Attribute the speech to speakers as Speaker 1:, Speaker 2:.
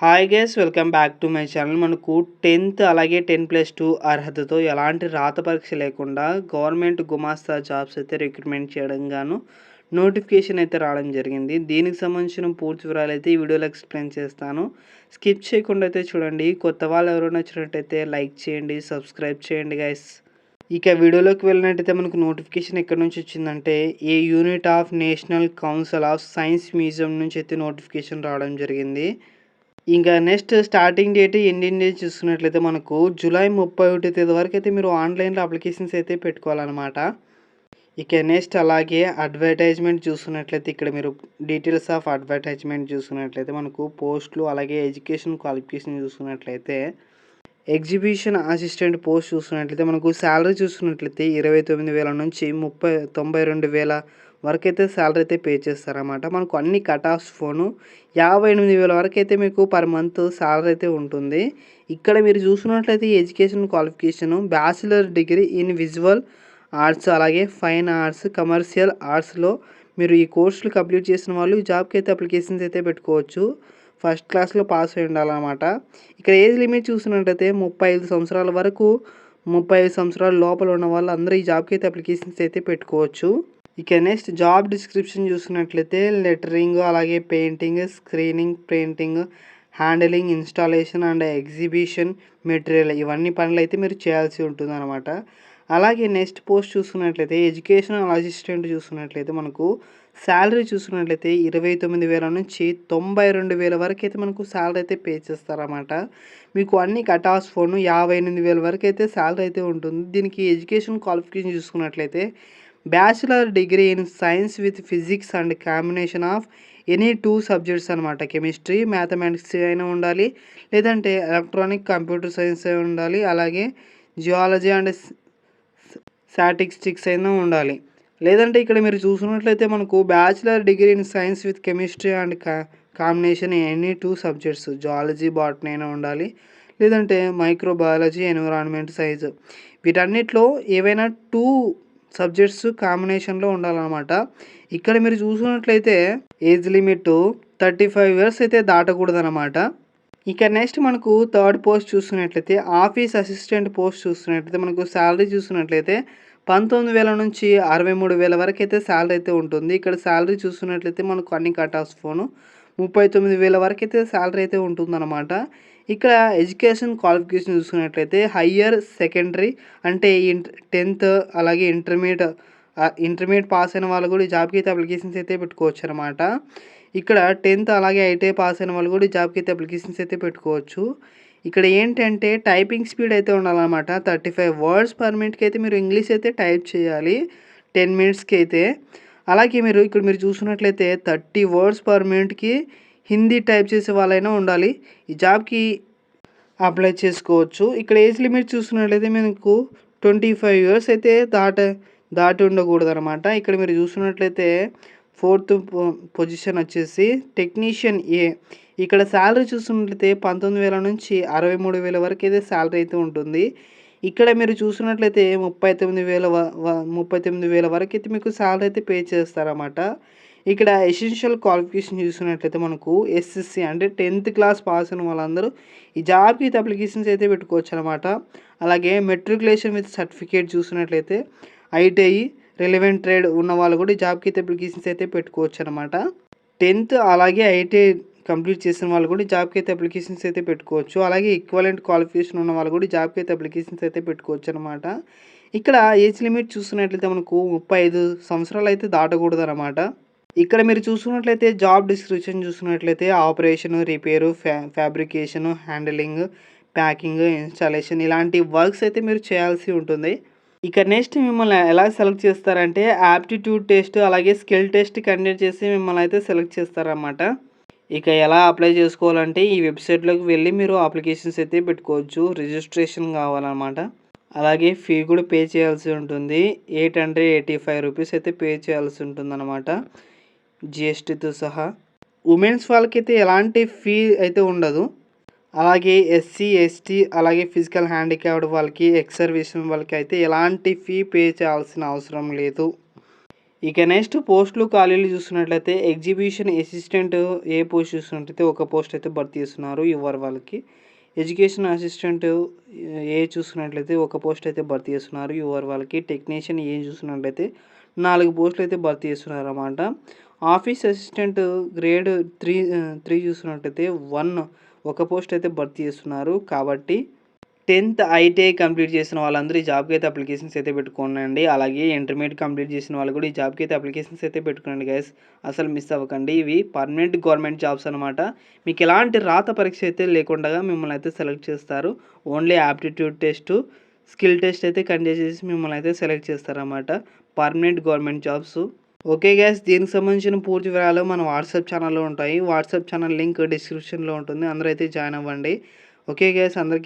Speaker 1: Hi guys, welcome back to my channel. మనకు 10th అలాగే 10+2 అర్హతతో ఎలాంటి రాత పరీక్ష లేకుండా గవర్నమెంట్ గుమాస్తా జాబ్స్ అయితే రిక్రూట్మెంట్ చేయడం గాను నోటిఫికేషన్ అయితే రావడం జరిగింది. దీనికి సంబంధించిన పూర్తి వివరాలు అయితే ఈ వీడియోలో ఎక్స్ప్లెయిన్ చేస్తాను. స్కిప్ చేయకుండా అయితే చూడండి. కొత్త వాళ్ళు ఎవరైనా వచ్చినట్టయితే లైక్ చేయండి, సబ్స్క్రైబ్ చేయండి గైస్. ఇక వీడియోలోకి వెళ్ళినట్టయితే మనకు నోటిఫికేషన్ ఎక్కడి నుంచి వచ్చిందంటే a unit of national council of science museum నుంచి అయితే నోటిఫికేషన్ రావడం జరిగింది. ఇంకా next starting date ending date చూసుకున్నట్లయితే మనకు జూలై 31 తేదీ వరకు అయితే మీరు ఆన్లైన్లో అప్లికేషన్స్ అయితే పెట్టుకోవాలన్నమాట. ఇక నెక్స్ట్ అలాగే అడ్వర్టైజ్మెంట్ చూసుకున్నట్లయితే ఇక్కడ మీరు డీటెయిల్స్ ఆఫ్ అడ్వర్టైజ్మెంట్ చూసుకున్నట్లయితే మనకు పోస్టులు అలాగే ఎడ్యుకేషన్ క్వాలిఫికేషన్ చూసుకున్నట్లయితే ఎగ్జిబిషన్ అసిస్టెంట్ పోస్ట్ చూసుకున్నట్లయితే మనకు శాలరీ చూసుకున్నట్లయితే 29,000 నుంచి 92,000 వరకు అయితే శాలరీ అయితే పే చేస్తారన్నమాట. మనకు అన్ని కట్ ఆఫ్స్ ఫోను 58,000 వరకు అయితే మీకు పర్ మంత్ శాలరీ అయితే ఉంటుంది. ఇక్కడ మీరు చూసుకున్నట్లయితే education qualification bachelor degree in visual arts అలాగే ఫైన్ ఆర్ట్స్ కమర్షియల్ ఆర్ట్స్లో మీరు ఈ కోర్సులు కంప్లీట్ చేసిన వాళ్ళు ఈ జాబ్కి అయితే అప్లికేషన్స్ అయితే పెట్టుకోవచ్చు. ఫస్ట్ క్లాస్లో పాస్ అయి ఉండాలన్నమాట. ఇక్కడ ఏజ్ లిమిట్ చూసినట్టయితే 35 సంవత్సరాల వరకు 35 సంవత్సరాల లోపల ఉన్న వాళ్ళు అందరూ ఈ జాబ్కి అయితే అప్లికేషన్స్ అయితే పెట్టుకోవచ్చు. ఇక నెక్స్ట్ జాబ్ డిస్క్రిప్షన్ చూసినట్లయితే లెటరింగ్ అలాగే painting, screening, printing, handling, installation and exhibition material ఇవన్నీ పనులు అయితే మీరు చేయాల్సి ఉంటుంది అనమాట. అలాగే నెక్స్ట్ పోస్ట్ చూసుకున్నట్లయితే ఎడ్యుకేషనల్ అసిస్టెంట్ చూసుకున్నట్లయితే మనకు శాలరీ చూసుకున్నట్లయితే 29,000 నుంచి 92,000 వరకు అయితే మనకు శాలరీ అయితే పే చేస్తారన్నమాట. మీకు అన్ని కట్ ఆఫ్స్ ఫోను 58,000 వరకు అయితే శాలరీ అయితే ఉంటుంది. దీనికి ఎడ్యుకేషన్ క్వాలిఫికేషన్ చూసుకున్నట్లయితే bachelor degree in science with physics and combination of any 2 subjects అనమాట. కెమిస్ట్రీ, మ్యాథమెటిక్స్ అయినా ఉండాలి, లేదంటే ఎలక్ట్రానిక్ కంప్యూటర్ సైన్స్ అయినా ఉండాలి, అలాగే జియాలజీ అండ్ స్టాటిస్టిక్స్ అయినా ఉండాలి. లేదంటే ఇక్కడ మీరు చూసుకున్నట్లయితే మనకు bachelor degree in science with chemistry and combination any 2 subjects zoology, botany అయినా ఉండాలి, లేదంటే మైక్రోబయాలజీ, ఎన్విరాన్మెంట్ సైన్స్ వీటన్నిటిలో ఏవైనా 2 సబ్జెక్ట్స్ కాంబినేషన్లో ఉండాలన్నమాట. ఇక్కడ మీరు చూసుకున్నట్లయితే ఏజ్ లిమిట్ 35 ఇయర్స్ అయితే దాటకూడదన్నమాట. ఇక నెక్స్ట్ మనకు థర్డ్ పోస్ట్ చూసుకున్నట్లయితే ఆఫీస్ అసిస్టెంట్ పోస్ట్ చూసుకున్నట్లయితే మనకు శాలరీ చూసుకున్నట్లయితే 19,000 నుంచి 63,000 వరకు అయితే శాలరీ అయితే ఉంటుంది. ఇక్కడ శాలరీ చూసుకున్నట్లయితే మనకు అన్ని కట్ ఆఫ్స్ ఫోను 39,000 వరకు అయితే శాలరీ అయితే ఉంటుందన్నమాట. ఇక్కడ ఎడ్యుకేషన్ క్వాలిఫికేషన్ చూసుకున్నట్లయితే హయ్యర్ సెకండరీ అంటే 10th అలాగే ఇంటర్మీడియట్ పాస్ అయిన వాళ్ళు కూడా ఈ జాబ్కి అయితే అప్లికేషన్స్ అయితే పెట్టుకోవచ్చు అనమాట. ఇక్కడ 10th అలాగే ఐటీఐ పాస్ అయిన వాళ్ళు కూడా ఈ జాబ్కి అయితే అప్లికేషన్స్ అయితే పెట్టుకోవచ్చు. ఇక్కడ ఏంటంటే టైపింగ్ స్పీడ్ అయితే ఉండాలన్నమాట. 35 వర్డ్స్ పర్ మినిట్కి అయితే మీరు ఇంగ్లీష్ అయితే టైప్ చేయాలి 10 మినిట్స్కి అయితే. అలాగే ఇక్కడ మీరు చూసుకున్నట్లయితే 30 వర్డ్స్ పర్ మినిట్కి హిందీ టైప్ చేసే వాళ్ళైనా ఉండాలి. ఈ జాబ్కి అప్లై చేసుకోవచ్చు. ఇక్కడ ఏజ్ లిమిట్ చూసుకున్నట్లయితే మీకు 25 ఇయర్స్ అయితే దాటి ఉండకూడదు అనమాట. ఇక్కడ మీరు చూసుకున్నట్లయితే 4th పొజిషన్ వచ్చేసి టెక్నీషియన్ ఏ. ఇక్కడ శాలరీ చూసుకున్నట్లయితే 19,000 నుంచి 63,000 వరకు అయితే శాలరీ అయితే ఉంటుంది. ఇక్కడ మీరు చూసుకున్నట్లయితే 39,000 వరకు అయితే మీకు శాలరీ అయితే పే చేస్తారన్నమాట. ఇక్కడ ఎసెన్షియల్ క్వాలిఫికేషన్ చూసుకున్నట్లయితే మనకు ఎస్ఎస్సి అంటే 10th క్లాస్ పాస్ అయిన వాళ్ళందరూ ఈ జాబ్కి అయితే అప్లికేషన్స్ అయితే పెట్టుకోవచ్చు అనమాట. అలాగే మెట్రికులేషన్ విత్ సర్టిఫికేట్ చూసుకున్నట్లయితే ఐటీఐ రిలవెంట్ ట్రేడ్ ఉన్న వాళ్ళు కూడా ఈ జాబ్కి అయితే అప్లికేషన్స్ అయితే పెట్టుకోవచ్చు అనమాట. 10th అలాగే ఐటీఐ కంప్లీట్ చేసిన వాళ్ళు కూడా ఈ జాబ్కి అయితే అప్లికేషన్స్ అయితే పెట్టుకోవచ్చు. అలాగే ఈక్వలెంట్ క్వాలిఫికేషన్ ఉన్న వాళ్ళు కూడా ఈ జాబ్కి అయితే అప్లికేషన్స్ అయితే పెట్టుకోవచ్చు అనమాట. ఇక్కడ ఏజ్ లిమిట్ చూసుకున్నట్లయితే మనకు 35 సంవత్సరాలు అయితే దాటకూడదు అనమాట. ఇక్కడ మీరు చూసుకున్నట్లయితే జాబ్ డిస్క్రిప్షన్ చూసుకున్నట్లయితే operation, repair, fabrication, handling, packing, installation ఇలాంటి వర్క్స్ అయితే మీరు చేయాల్సి ఉంటుంది. ఇక నెక్స్ట్ మిమ్మల్ని ఎలా సెలెక్ట్ చేస్తారంటే యాప్టిట్యూడ్ టెస్ట్ అలాగే స్కిల్ టెస్ట్ కండక్ట్ చేసి మిమ్మల్ని అయితే సెలెక్ట్ చేస్తారన్నమాట. ఇక ఎలా అప్లై చేసుకోవాలంటే ఈ వెబ్సైట్లోకి వెళ్ళి మీరు అప్లికేషన్స్ అయితే పెట్టుకోవచ్చు. రిజిస్ట్రేషన్ కావాలన్నమాట. అలాగే ఫీ కూడా పే చేయాల్సి ఉంటుంది. 885 రూపీస్ అయితే పే చేయాల్సి ఉంటుంది అన్నమాట, జిఎస్టీతో సహా. ఉమెన్స్ వాళ్ళకైతే ఎలాంటి ఫీ అయితే ఉండదు. అలాగే ఎస్సీ, ఎస్టీ అలాగే ఫిజికల్ హ్యాండిక్యాప్డ్ వాళ్ళకి, ఎక్స్ సర్వీస్ వాళ్ళకి అయితే ఎలాంటి ఫీ పే చేయాల్సిన అవసరం లేదు. ఇక నెక్స్ట్ పోస్టులు ఖాళీలు చూస్తున్నట్లయితే ఎగ్జిబిషన్ అసిస్టెంట్ ఏ పోస్ట్ చూస్తున్నట్లయితే ఒక పోస్ట్ అయితే భర్తీ చేస్తున్నారు యువర్ వాళ్ళకి. ఎడ్యుకేషన్ అసిస్టెంట్ ఏ చూస్తున్నట్లయితే ఒక పోస్ట్ అయితే భర్తీ చేస్తున్నారు యువర్ వాళ్ళకి. టెక్నీషియన్ ఏ చూస్తున్నట్లయితే 4 పోస్టులు అయితే భర్తీ చేస్తున్నారన్నమాట. ఆఫీస్ అసిస్టెంట్ గ్రేడ్ 3 చూస్తున్నట్లయితే ఒక పోస్ట్ అయితే భర్తీ చేస్తున్నారు. కాబట్టి 10th ఐటీఐ కంప్లీట్ చేసిన వాళ్ళందరూ ఈ జాబ్‌కి అయితే అప్లికేషన్స్ అయితే పెట్టుకోండి. అలాగే ఇంటర్మీడియేట్ కంప్లీట్ చేసిన వాళ్ళు కూడా ఈ జాబ్‌కి అయితే అప్లికేషన్స్ అయితే పెట్టుకోండి గైస్. అసలు మిస్ అవ్వకండి. ఇవి పర్మనెంట్ గవర్నమెంట్ జాబ్స్ అనమాట. మీకు ఎలాంటి రాత పరీక్ష అయితే లేకుండా మిమ్మల్ని అయితే సెలెక్ట్ చేస్తారు. Only aptitude test, skill test అయితే కండక్ట్ చేసి మిమ్మల్ని అయితే సెలెక్ట్ చేస్తారన్నమాట. Permanent government jobs. Okay guys, దీనికి సంబంధించిన పూర్తి వివరాలు మన వాట్సాప్ ఛానల్‌లో ఉంటాయి. వాట్సాప్ ఛానల్ లింక్ డిస్క్రిప్షన్‌లో ఉంటుంది. అందరూ అయితే జాయిన్ అవ్వండి. ఓకే గైస్, అందరికీ